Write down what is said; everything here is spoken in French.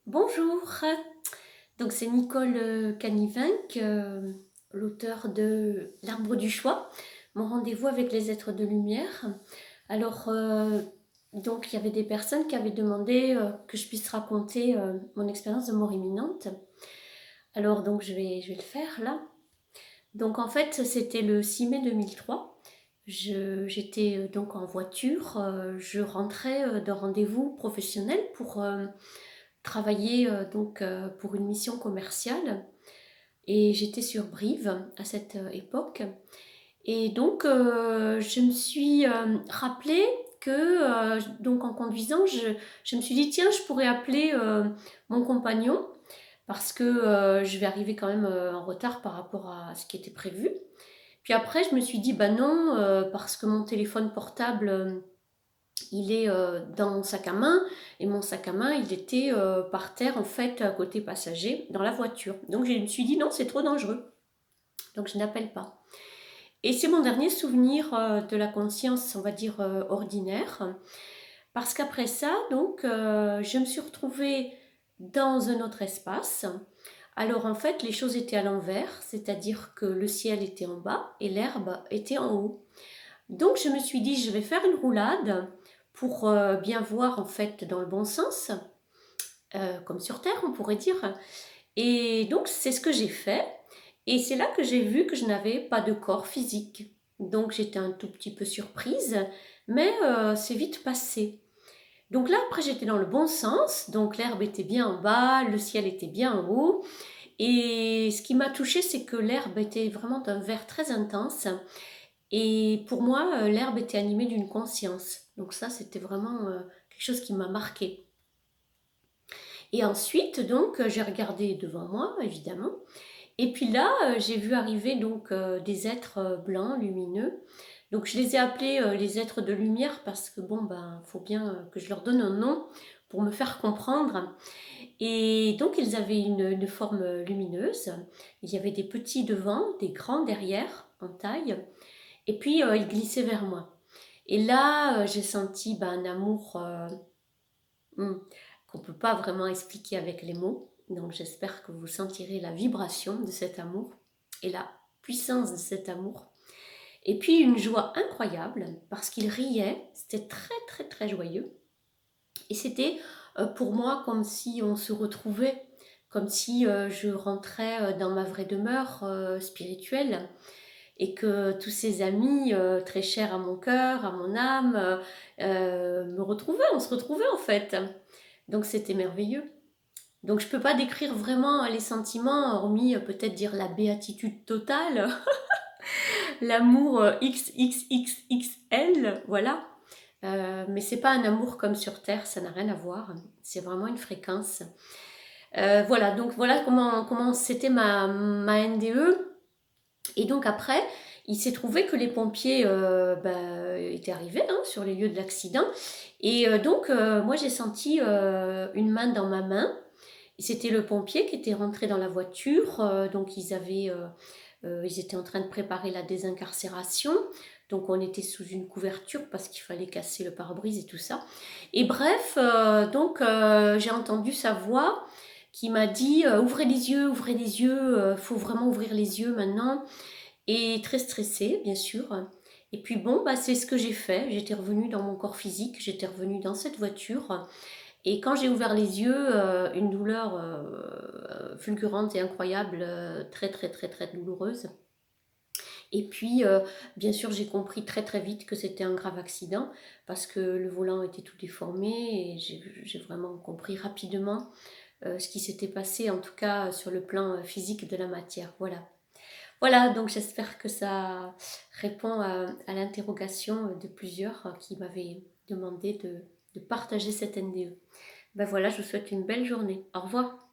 Bonjour, donc c'est Nicole Canivinck, l'auteur de L'Arbre du choix, mon rendez-vous avec les êtres de lumière. Alors, donc il y avait des personnes qui avaient demandé que je puisse raconter mon expérience de mort imminente. Alors donc je vais le faire là. Donc en fait c'était le 6 mai 2003. J'étais donc en voiture, je rentrais d'un rendez-vous professionnel pour travailler pour une mission commerciale et j'étais sur Brive à cette époque. Et donc je me suis rappelé que donc en conduisant, je me suis dit tiens, je pourrais appeler mon compagnon parce que je vais arriver quand même en retard par rapport à ce qui était prévu. Puis après, je me suis dit bah non, parce que mon téléphone portable il est dans mon sac à main et mon sac à main il était par terre en fait à côté passager dans la voiture. Donc je me suis dit non, c'est trop dangereux, donc je n'appelle pas. Et c'est mon dernier souvenir de la conscience, on va dire ordinaire, parce qu'après ça donc je me suis retrouvée dans un autre espace. Alors en fait les choses étaient à l'envers, c'est-à-dire que le ciel était en bas et l'herbe était en haut. Donc je me suis dit, je vais faire une roulade pour bien voir en fait dans le bon sens, comme sur Terre on pourrait dire. Et donc c'est ce que j'ai fait. Et c'est là que j'ai vu que je n'avais pas de corps physique. Donc j'étais un tout petit peu surprise, mais c'est vite passé. Donc là après j'étais dans le bon sens, donc l'herbe était bien en bas, le ciel était bien en haut. Et ce qui m'a touchée, c'est que l'herbe était vraiment d'un vert très intense. Et pour moi, l'herbe était animée d'une conscience. Donc ça, c'était vraiment quelque chose qui m'a marqué. Et ensuite, donc, j'ai regardé devant moi, évidemment. Et puis là, j'ai vu arriver donc des êtres blancs, lumineux. Donc je les ai appelés les êtres de lumière parce que bon, ben, faut bien que je leur donne un nom pour me faire comprendre. Et donc ils avaient une forme lumineuse. Il y avait des petits devant, des grands derrière, en taille. Et puis ils glissaient vers moi. Et là, j'ai senti un amour hmm, qu'on ne peut pas vraiment expliquer avec les mots. Donc j'espère que vous sentirez la vibration de cet amour et la puissance de cet amour. Et puis une joie incroyable parce qu'ils riaient, c'était très très très joyeux. Et c'était pour moi comme si on se retrouvait, comme si je rentrais dans ma vraie demeure spirituelle et que tous ces amis très chers à mon cœur, à mon âme, me retrouvaient, on se retrouvait en fait. Donc c'était merveilleux. Donc je ne peux pas décrire vraiment les sentiments, hormis peut-être dire la béatitude totale, l'amour XXXXL, voilà. Mais c'est pas un amour comme sur Terre, ça n'a rien à voir. C'est vraiment une fréquence. Voilà, donc voilà comment c'était ma NDE. Et donc après, il s'est trouvé que les pompiers étaient arrivés sur les lieux de l'accident. Et donc, moi, j'ai senti une main dans ma main. Et c'était le pompier qui était rentré dans la voiture. Donc, ils étaient en train de préparer la désincarcération. Donc, on était sous une couverture parce qu'il fallait casser le pare-brise et tout ça. Et bref, j'ai entendu sa voix qui m'a dit ouvrez les yeux, faut vraiment ouvrir les yeux maintenant et très stressée, bien sûr. Et puis bon, c'est ce que j'ai fait. J'étais revenue dans mon corps physique, j'étais revenue dans cette voiture. Et quand j'ai ouvert les yeux, une douleur fulgurante et incroyable, très très très très douloureuse. Et puis, bien sûr, j'ai compris très très vite que c'était un grave accident parce que le volant était tout déformé et j'ai vraiment compris rapidement ce qui s'était passé, en tout cas sur le plan physique de la matière. Voilà. Voilà, donc j'espère que ça répond à l'interrogation de plusieurs qui m'avaient demandé de partager cette NDE. Ben voilà, je vous souhaite une belle journée. Au revoir.